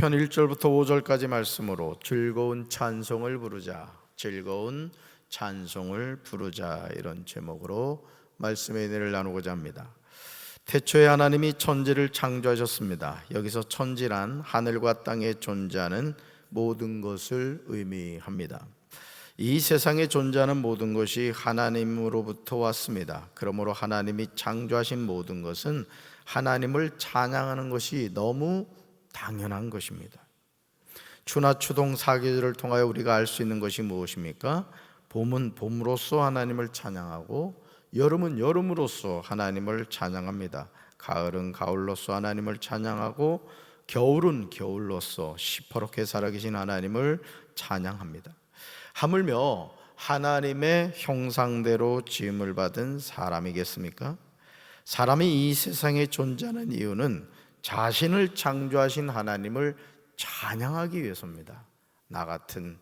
시편 1절부터 5절까지 말씀으로 즐거운 찬송을 부르자, 즐거운 찬송을 부르자, 이런 제목으로 말씀의 은혜를 나누고자 합니다. 태초에 하나님이 천지를 창조하셨습니다. 여기서 천지란 하늘과 땅에 존재하는 모든 것을 의미합니다. 이 세상에 존재하는 모든 것이 하나님으로부터 왔습니다. 그러므로 하나님이 창조하신 모든 것은 하나님을 찬양하는 것이 너무 당연한 것입니다. 추나 추동 사계절을 통하여 우리가 알 수 있는 것이 무엇입니까? 봄은 봄으로써 하나님을 찬양하고, 여름은 여름으로써 하나님을 찬양합니다. 가을은 가을로써 하나님을 찬양하고, 겨울은 겨울로써 시퍼렇게 살아계신 하나님을 찬양합니다. 하물며 하나님의 형상대로 지음을 받은 사람이겠습니까? 사람이 이 세상에 존재하는 이유는 자신을 창조하신 하나님을 찬양하기 위해서입니다. 나 같은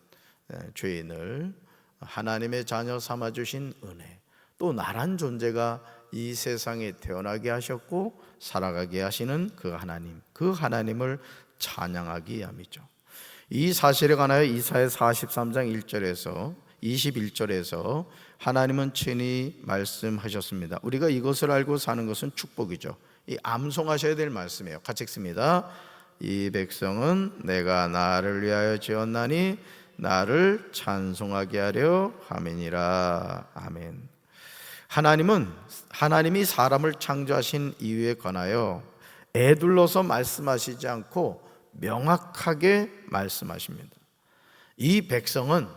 죄인을 하나님의 자녀 삼아주신 은혜, 또 나란 존재가 이 세상에 태어나게 하셨고 살아가게 하시는 그 하나님을 찬양하기 위함이죠. 이 사실에 관하여 이사야 43장 1절에서 21절에서 하나님은 친히 말씀하셨습니다. 우리가 이것을 알고 사는 것은 축복이죠. 이 암송하셔야 될 말씀이에요. 같이 읽습니다. 이 백성은 내가 나를 위하여 지었나니 나를 찬송하게 하려 함이니라. 아멘. 하나님이 사람을 창조하신 이유에 관하여 애둘러서 말씀하시지 않고 명확하게 말씀하십니다. 이 백성은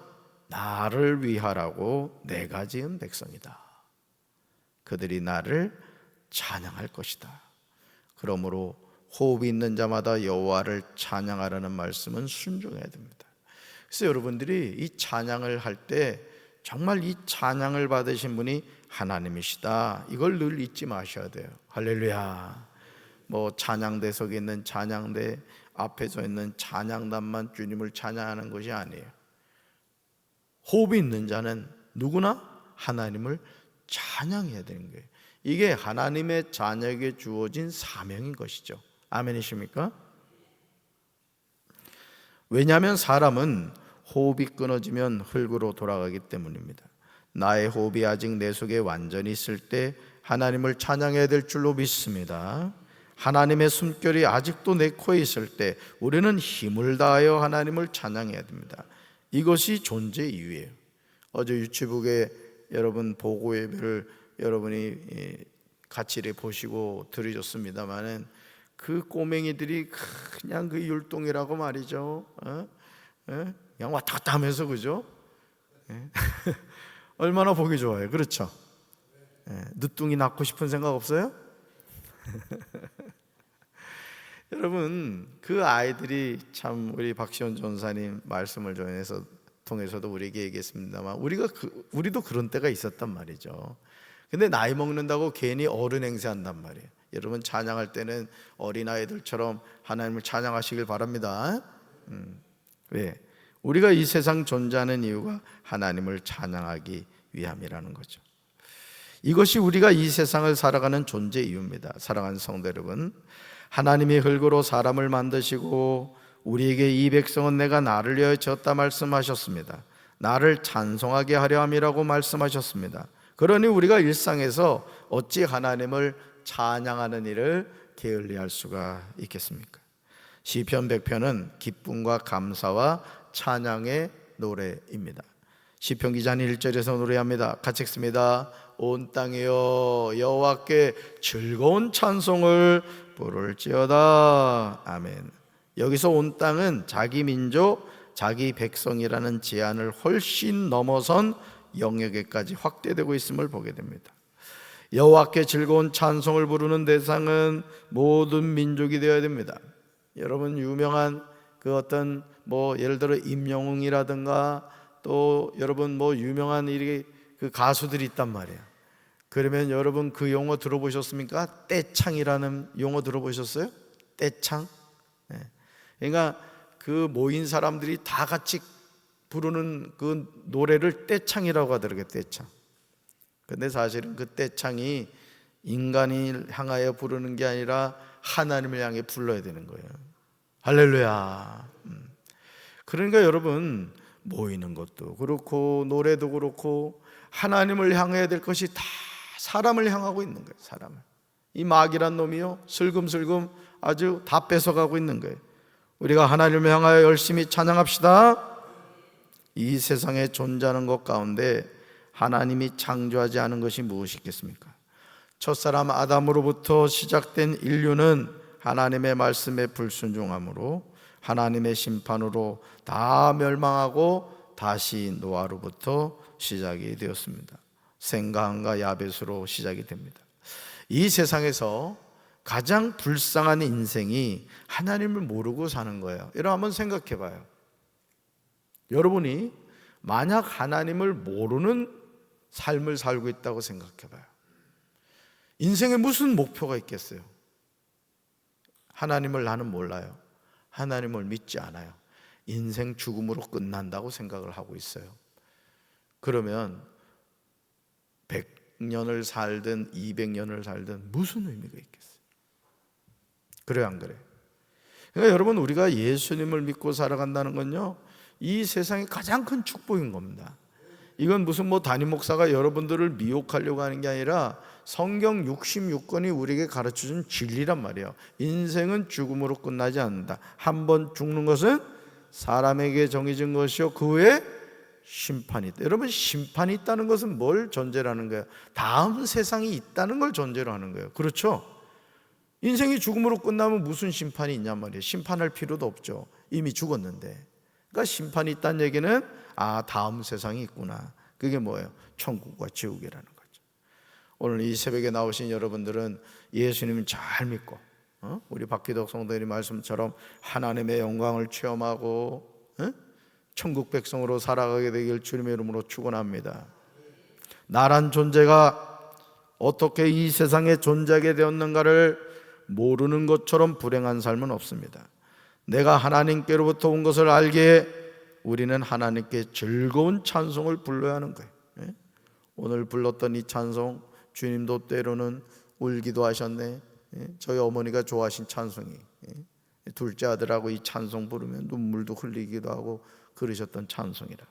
나를 위하라고 내가 지은 백성이다. 그들이 나를 찬양할 것이다. 그러므로 호흡이 있는 자마다 여호와를 찬양하라는 말씀은 순종해야 됩니다. 그래서 여러분들이 이 찬양을 할 때 정말 이 찬양을 받으신 분이 하나님이시다, 이걸 늘 잊지 마셔야 돼요. 할렐루야. 찬양대 속에 있는 찬양대 앞에 서 있는 찬양단만 주님을 찬양하는 것이 아니에요. 호흡이 있는 자는 누구나 하나님을 찬양해야 되는 거예요. 이게 하나님의 자녀에게 주어진 사명인 것이죠. 아멘이십니까? 왜냐하면 사람은 호흡이 끊어지면 흙으로 돌아가기 때문입니다. 나의 호흡이 아직 내 속에 완전히 있을 때 하나님을 찬양해야 될 줄로 믿습니다. 하나님의 숨결이 아직도 내 코에 있을 때 우리는 힘을 다하여 하나님을 찬양해야 됩니다. 이것이 존재 이유예요. 어제 유치북에 여러분 보고 예배를 여러분이 같이 보시고 들으셨습니다마는 그 꼬맹이들이 그냥 그 율동이라고 말이죠. 그냥 왔다 갔다 하면서, 그죠? 얼마나 보기 좋아요. 그렇죠? 늦둥이 낳고 싶은 생각 없어요? 여러분, 그 아이들이 참 우리 박시원 전사님 말씀을 통해서도 우리에게 얘기했습니다만 우리도 그런 때가 있었단 말이죠. 근데 나이 먹는다고 괜히 어른 행세한단 말이에요. 여러분, 찬양할 때는 어린아이들처럼 하나님을 찬양하시길 바랍니다. 왜? 우리가 이 세상 존재하는 이유가 하나님을 찬양하기 위함이라는 거죠. 이것이 우리가 이 세상을 살아가는 존재 이유입니다. 사랑하는 성도 여러분, 하나님이 흙으로 사람을 만드시고 우리에게 이 백성은 내가 나를 위하여 지었다 말씀하셨습니다. 나를 찬송하게 하려 함이라고 말씀하셨습니다. 그러니 우리가 일상에서 어찌 하나님을 찬양하는 일을 게을리할 수가 있겠습니까? 시편 100편은 기쁨과 감사와 찬양의 노래입니다. 시편 기자는 1절에서 노래합니다. 같이 읽습니다. 온 땅이여 여호와께 즐거운 찬송을 부를지어다. 아멘. 여기서 온 땅은 자기 민족, 자기 백성이라는 제한을 훨씬 넘어선 영역에까지 확대되고 있음을 보게 됩니다. 여호와께 즐거운 찬송을 부르는 대상은 모든 민족이 되어야 됩니다. 여러분, 유명한 그 어떤 예를 들어 임영웅이라든가 또 여러분 유명한 그 가수들이 있단 말이에요. 그러면 여러분 그 용어 들어보셨습니까? 떼창이라는 용어 들어보셨어요? 떼창? 그러니까 그 모인 사람들이 다 같이 부르는 그 노래를 떼창이라고 하더라고요. 떼창. 근데 사실은 그 떼창이 인간을 향하여 부르는 게 아니라 하나님을 향해 불러야 되는 거예요. 할렐루야. 그러니까 여러분, 모이는 것도 그렇고 노래도 그렇고 하나님을 향해야 될 것이 다 사람을 향하고 있는 거예요. 사람을. 이 마귀란 놈이요, 슬금슬금 아주 다 뺏어가고 있는 거예요. 우리가 하나님을 향하여 열심히 찬양합시다. 이 세상에 존재하는 것 가운데 하나님이 창조하지 않은 것이 무엇이 있겠습니까? 첫사람 아담으로부터 시작된 인류는 하나님의 말씀에 불순종함으로 하나님의 심판으로 다 멸망하고 다시 노아로부터 시작이 되었습니다. 생가함과 야벳으로 시작이 됩니다. 이 세상에서 가장 불쌍한 인생이 하나님을 모르고 사는 거예요. 여러분 한번 생각해 봐요. 여러분이 만약 하나님을 모르는 삶을 살고 있다고 생각해 봐요. 인생에 무슨 목표가 있겠어요? 하나님을 나는 몰라요. 하나님을 믿지 않아요. 인생 죽음으로 끝난다고 생각을 하고 있어요. 그러면 100년을 살든 200년을 살든 무슨 의미가 있겠어요? 그래요, 안 그래요? 그러니까 여러분, 우리가 예수님을 믿고 살아간다는 건요, 이 세상의 가장 큰 축복인 겁니다. 이건 무슨 담임 목사가 여러분들을 미혹하려고 하는 게 아니라 성경 66권이 우리에게 가르쳐준 진리란 말이에요. 인생은 죽음으로 끝나지 않는다. 한 번 죽는 것은 사람에게 정해진 것이요, 그 후에 심판이 있다. 여러분, 심판이 있다는 것은 뭘 전제로 하는 거예요? 다음 세상이 있다는 걸 전제로 하는 거예요. 그렇죠? 인생이 죽음으로 끝나면 무슨 심판이 있냔 말이에요. 심판할 필요도 없죠. 이미 죽었는데. 그러니까 심판이 있다는 얘기는 다음 세상이 있구나. 그게 뭐예요? 천국과 지옥이라는 거죠. 오늘 이 새벽에 나오신 여러분들은 예수님 잘 믿고 우리 박기덕 성도님 말씀처럼 하나님의 영광을 체험하고 천국 백성으로 살아가게 되길 주님의 이름으로 축원합니다. 나란 존재가 어떻게 이 세상에 존재하게 되었는가를 모르는 것처럼 불행한 삶은 없습니다. 내가 하나님께로부터 온 것을 알기에 우리는 하나님께 즐거운 찬송을 불러야 하는 거예요. 오늘 불렀던 이 찬송, 주님도 때로는 울기도 하셨네. 저희 어머니가 좋아하신 찬송이, 둘째 아들하고 이 찬송 부르면 눈물도 흘리기도 하고 그러셨던 찬송이라.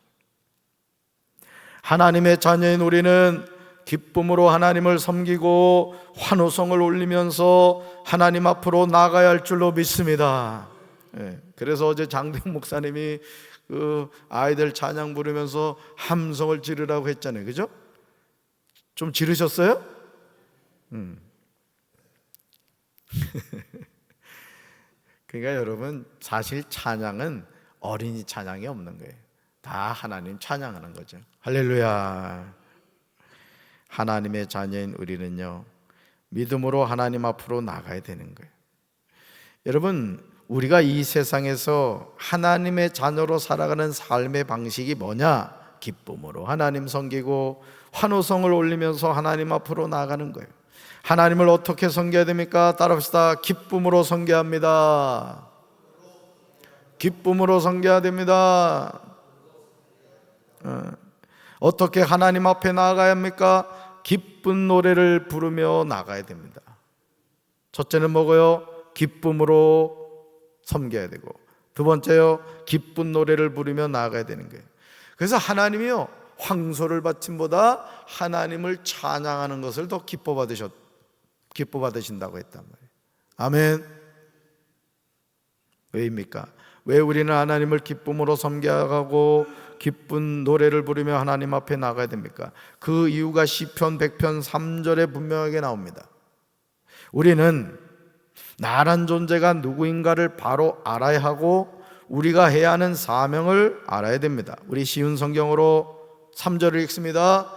하나님의 자녀인 우리는 기쁨으로 하나님을 섬기고 환호성을 올리면서 하나님 앞으로 나가야 할 줄로 믿습니다. 그래서 어제 장대웅 목사님이 그 아이들 찬양 부르면서 함성을 지르라고 했잖아요. 그죠? 좀 지르셨어요? 그러니까 여러분, 사실 찬양은 어린이 찬양이 없는 거예요. 다 하나님 찬양하는 거죠. 할렐루야. 하나님의 자녀인 우리는요, 믿음으로 하나님 앞으로 나가야 되는 거예요. 여러분, 우리가 이 세상에서 하나님의 자녀로 살아가는 삶의 방식이 뭐냐? 기쁨으로 하나님 섬기고 환호성을 올리면서 하나님 앞으로 나아가는 거예요. 하나님을 어떻게 섬겨야 됩니까? 따라합시다. 기쁨으로 섬겨합니다. 기쁨으로 섬겨야 됩니다. 어떻게 하나님 앞에 나아가야 합니까? 기쁜 노래를 부르며 나가야 됩니다. 첫째는 뭐고요? 기쁨으로 섬겨야 되고, 두 번째요, 기쁜 노래를 부르며 나아가야 되는 거예요. 그래서 하나님이요, 황소를 바침보다 하나님을 찬양하는 것을 더 기뻐 받으신다고 했단 말이에요. 아멘. 왜입니까? 왜 우리는 하나님을 기쁨으로 섬겨가고 기쁜 노래를 부르며 하나님 앞에 나가야 됩니까? 그 이유가 시편 100편 3절에 분명하게 나옵니다. 우리는 나란 존재가 누구인가를 바로 알아야 하고 우리가 해야 하는 사명을 알아야 됩니다. 우리 쉬운 성경으로 3절을 읽습니다.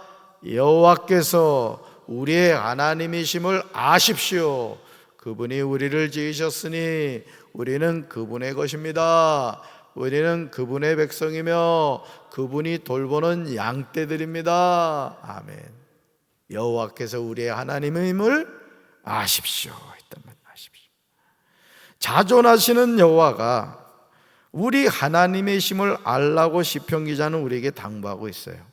여호와께서 우리의 하나님이심을 아십시오. 그분이 우리를 지으셨으니 우리는 그분의 것입니다. 우리는 그분의 백성이며 그분이 돌보는 양떼들입니다. 아멘. 여호와께서 우리의 하나님임을 아십시오. 했단 말이에요. 아십시오. 자존하시는 여호와가 우리 하나님의 심을 알라고 시편 기자는 우리에게 당부하고 있어요.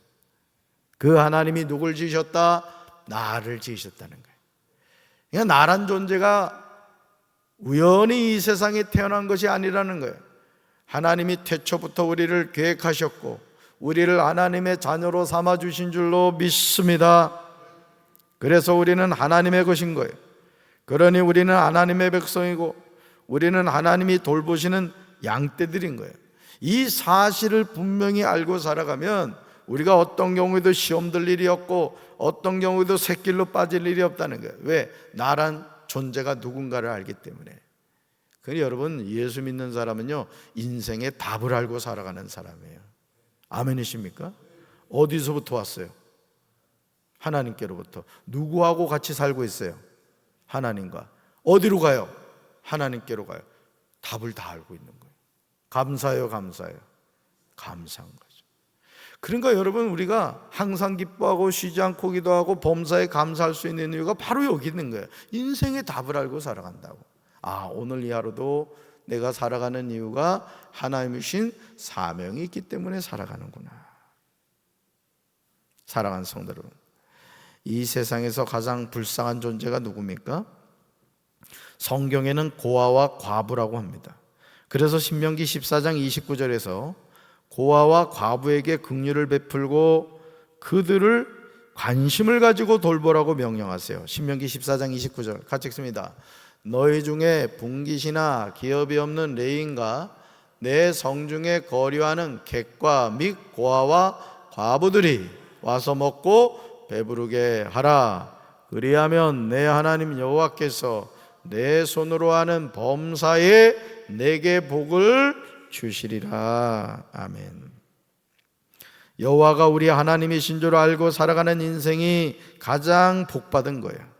그 하나님이 누굴 지으셨다? 나를 지으셨다는 거예요. 그러니까 나란 존재가 우연히 이 세상에 태어난 것이 아니라는 거예요. 하나님이 태초부터 우리를 계획하셨고 우리를 하나님의 자녀로 삼아주신 줄로 믿습니다. 그래서 우리는 하나님의 것인 거예요. 그러니 우리는 하나님의 백성이고 우리는 하나님이 돌보시는 양떼들인 거예요. 이 사실을 분명히 알고 살아가면 우리가 어떤 경우에도 시험 들 일이 없고 어떤 경우에도 샛길로 빠질 일이 없다는 거예요. 왜? 나란 존재가 누군가를 알기 때문에. 그러니 여러분, 예수 믿는 사람은요 인생의 답을 알고 살아가는 사람이에요. 아멘이십니까? 어디서부터 왔어요? 하나님께로부터. 누구하고 같이 살고 있어요? 하나님과. 어디로 가요? 하나님께로 가요. 답을 다 알고 있는 거예요. 감사해요, 감사해요. 감사한 거죠. 그러니까 여러분, 우리가 항상 기뻐하고 쉬지 않고 기도하고 범사에 감사할 수 있는 이유가 바로 여기 있는 거예요. 인생의 답을 알고 살아간다고. 아, 오늘 이 하루도 내가 살아가는 이유가 하나님이 주신 사명이 있기 때문에 살아가는구나. 사랑하는 성도 여러분, 이 세상에서 가장 불쌍한 존재가 누굽니까? 성경에는 고아와 과부라고 합니다. 그래서 신명기 14장 29절에서 고아와 과부에게 긍휼을 베풀고 그들을 관심을 가지고 돌보라고 명령하세요. 신명기 14장 29절 같이 읽습니다. 너희 중에 분깃이나 기업이 없는 레인과 내 성중에 거류하는 객과 및 고아와 과부들이 와서 먹고 배부르게 하라. 그리하면 내 하나님 여호와께서 내 손으로 하는 범사에 내게 복을 주시리라. 아멘. 여호와가 우리 하나님이신 줄 알고 살아가는 인생이 가장 복받은 거예요.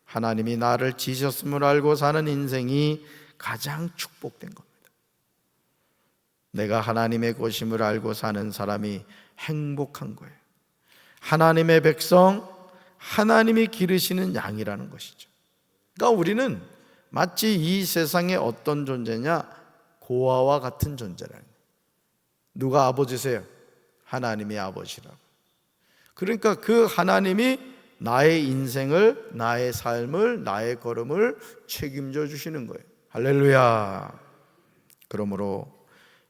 하나님이 나를 지셨음을 알고 사는 인생이 가장 축복된 겁니다. 내가 하나님의 것임을 알고 사는 사람이 행복한 거예요. 하나님의 백성, 하나님이 기르시는 양이라는 것이죠. 그러니까 우리는 마치 이 세상의 어떤 존재냐? 고아와 같은 존재라는 거예요. 누가 아버지세요? 하나님이 아버지라고. 그러니까 그 하나님이 나의 인생을, 나의 삶을, 나의 걸음을 책임져 주시는 거예요. 할렐루야. 그러므로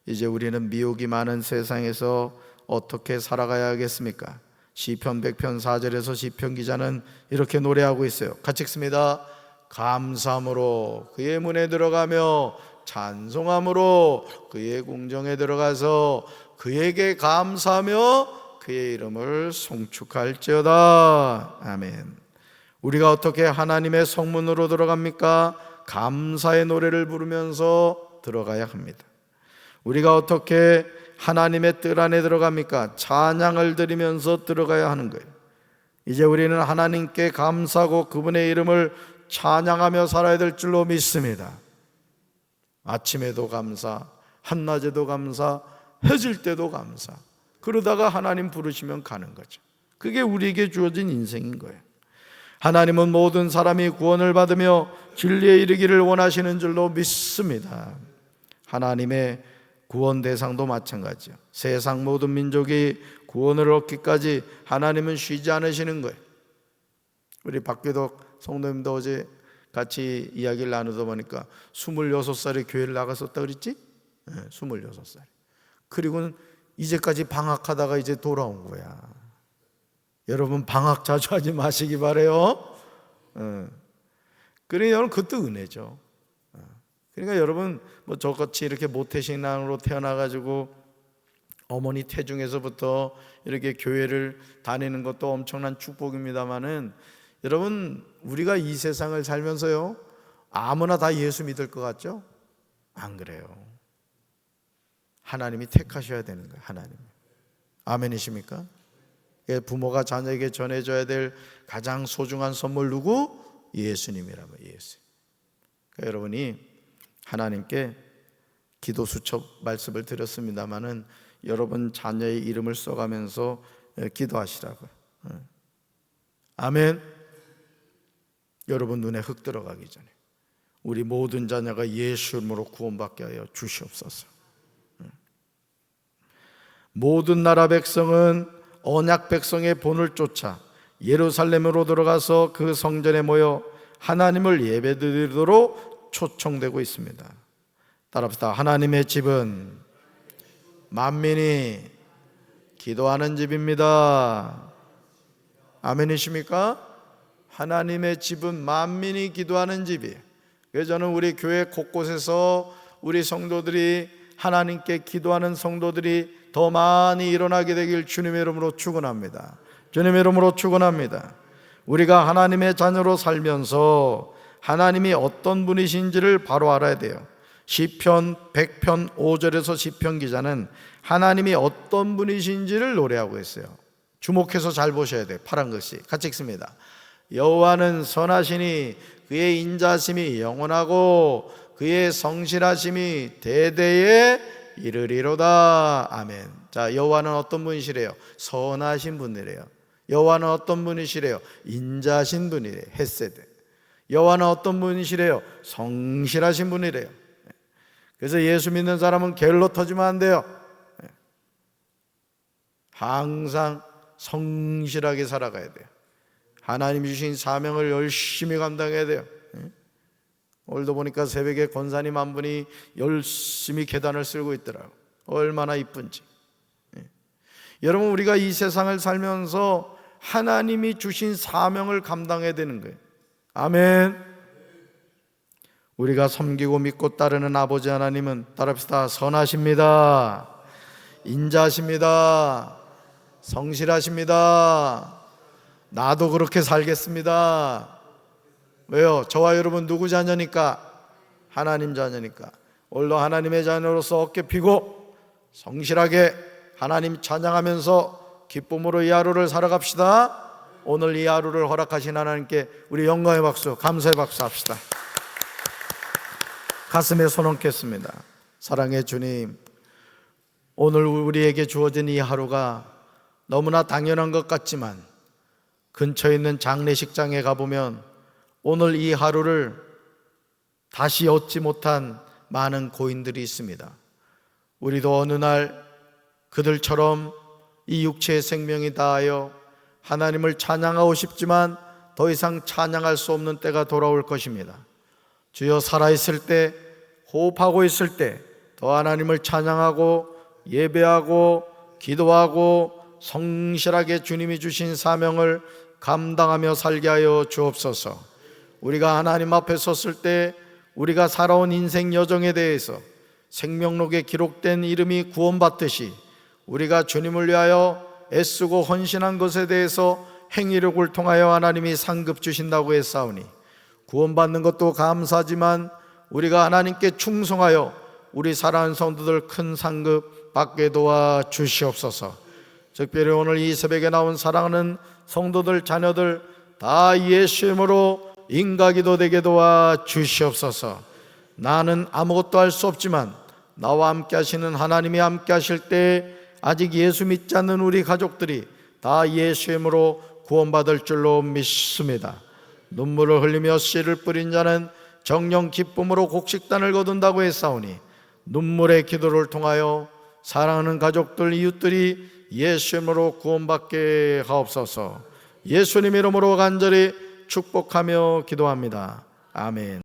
이제 우리는 미혹이 많은 세상에서 어떻게 살아가야 하겠습니까? 시편 100편 4절에서 시편 기자는 이렇게 노래하고 있어요. 같이 읽습니다. 감사함으로 그의 문에 들어가며 찬송함으로 그의 궁정에 들어가서 그에게 감사하며 그의 이름을 송축할지어다. 아멘. 우리가 어떻게 하나님의 성문으로 들어갑니까? 감사의 노래를 부르면서 들어가야 합니다. 우리가 어떻게 하나님의 뜰 안에 들어갑니까? 찬양을 드리면서 들어가야 하는 거예요. 이제 우리는 하나님께 감사하고 그분의 이름을 찬양하며 살아야 될 줄로 믿습니다. 아침에도 감사, 한낮에도 감사, 해질 때도 감사. 그러다가 하나님 부르시면 가는 거죠. 그게 우리에게 주어진 인생인 거예요. 하나님은 모든 사람이 구원을 받으며 진리에 이르기를 원하시는 줄로 믿습니다. 하나님의 구원 대상도 마찬가지요. 세상 모든 민족이 구원을 얻기까지 하나님은 쉬지 않으시는 거예요. 우리 박규덕 성도님도 어제 같이 이야기를 나누다 보니까 26살에 교회를 나갔었다 그랬지? 네, 26살. 그리고는 이제까지 방학하다가 이제 돌아온 거야. 여러분 방학 자주 하지 마시기 바래요. 그러니 여러분 그것도 은혜죠. 그러니까 여러분 뭐 저같이 이렇게 모태신앙으로 태어나가지고 어머니 태중에서부터 이렇게 교회를 다니는 것도 엄청난 축복입니다만은 여러분 우리가 이 세상을 살면서요 아무나 다 예수 믿을 것 같죠? 안 그래요. 하나님이 택하셔야 되는 거예요. 하나님. 아멘이십니까? 부모가 자녀에게 전해줘야 될 가장 소중한 선물 누구? 예수님이라고. 예수. 그러니까 여러분이 하나님께 기도 수첩 말씀을 드렸습니다마는 여러분 자녀의 이름을 써가면서 기도하시라고요. 아멘. 여러분 눈에 흙 들어가기 전에 우리 모든 자녀가 예수 이름으로 구원받게 하여 주시옵소서. 모든 나라 백성은 언약 백성의 본을 쫓아 예루살렘으로 들어가서 그 성전에 모여 하나님을 예배드리도록 초청되고 있습니다. 따라합시다. 하나님의 집은 만민이 기도하는 집입니다. 아멘이십니까? 하나님의 집은 만민이 기도하는 집이에요. 그래서 저는 우리 교회 곳곳에서 우리 성도들이 하나님께 기도하는 성도들이 더 많이 일어나게 되길 주님의 이름으로 축원합니다. 주님의 이름으로 축원합니다. 우리가 하나님의 자녀로 살면서 하나님이 어떤 분이신지를 바로 알아야 돼요. 시편 100편 5절에서 시편 기자는 하나님이 어떤 분이신지를 노래하고 있어요. 주목해서 잘 보셔야 돼요. 파란 글씨 같이 읽습니다. 여호와는 선하시니 그의 인자심이 영원하고 그의 성실하심이 대대에 이르리로다. 아멘. 자, 여호와는 어떤 분이시래요? 선하신 분이래요. 여호와는 어떤 분이시래요? 인자신 분이래요. 헤세드. 여호와는 어떤 분이시래요? 성실하신 분이래요. 그래서 예수 믿는 사람은 게을러 터지면 안 돼요. 항상 성실하게 살아가야 돼요. 하나님 주신 사명을 열심히 감당해야 돼요. 오늘도 보니까 새벽에 권사님 한 분이 열심히 계단을 쓸고 있더라고요. 얼마나 이쁜지. 여러분, 우리가 이 세상을 살면서 하나님이 주신 사명을 감당해야 되는 거예요. 아멘. 우리가 섬기고 믿고 따르는 아버지 하나님은 따릅시다. 선하십니다. 인자하십니다. 성실하십니다. 나도 그렇게 살겠습니다. 왜요? 저와 여러분 누구 자녀니까? 하나님 자녀니까. 오늘도 하나님의 자녀로서 어깨 펴고 성실하게 하나님 찬양하면서 기쁨으로 이 하루를 살아갑시다. 오늘 이 하루를 허락하신 하나님께 우리 영광의 박수, 감사의 박수 합시다. 가슴에 손 얹겠습니다. 사랑의 주님, 오늘 우리에게 주어진 이 하루가 너무나 당연한 것 같지만 근처에 있는 장례식장에 가보면 오늘 이 하루를 다시 얻지 못한 많은 고인들이 있습니다. 우리도 어느 날 그들처럼 이 육체의 생명이 다하여 하나님을 찬양하고 싶지만 더 이상 찬양할 수 없는 때가 돌아올 것입니다. 주여, 살아있을 때, 호흡하고 있을 때 더 하나님을 찬양하고 예배하고 기도하고 성실하게 주님이 주신 사명을 감당하며 살게 하여 주옵소서. 우리가 하나님 앞에 섰을 때 우리가 살아온 인생 여정에 대해서 생명록에 기록된 이름이 구원받듯이 우리가 주님을 위하여 애쓰고 헌신한 것에 대해서 행위력을 통하여 하나님이 상급 주신다고 했사오니 구원받는 것도 감사하지만 우리가 하나님께 충성하여 우리 사랑하는 성도들 큰 상급 받게 도와 주시옵소서. 특별히 오늘 이 새벽에 나온 사랑하는 성도들 자녀들 다 예수 이름으로 인가기도 되게 도와 주시옵소서. 나는 아무것도 할 수 없지만 나와 함께 하시는 하나님이 함께 하실 때 아직 예수 믿지 않는 우리 가족들이 다 예수 이름으로 구원받을 줄로 믿습니다. 눈물을 흘리며 씨를 뿌린 자는 정령 기쁨으로 곡식단을 거둔다고 했사오니 눈물의 기도를 통하여 사랑하는 가족들, 이웃들이 예수 이름으로 구원받게 하옵소서. 예수님 이름으로 간절히 축복하며 기도합니다. 아멘.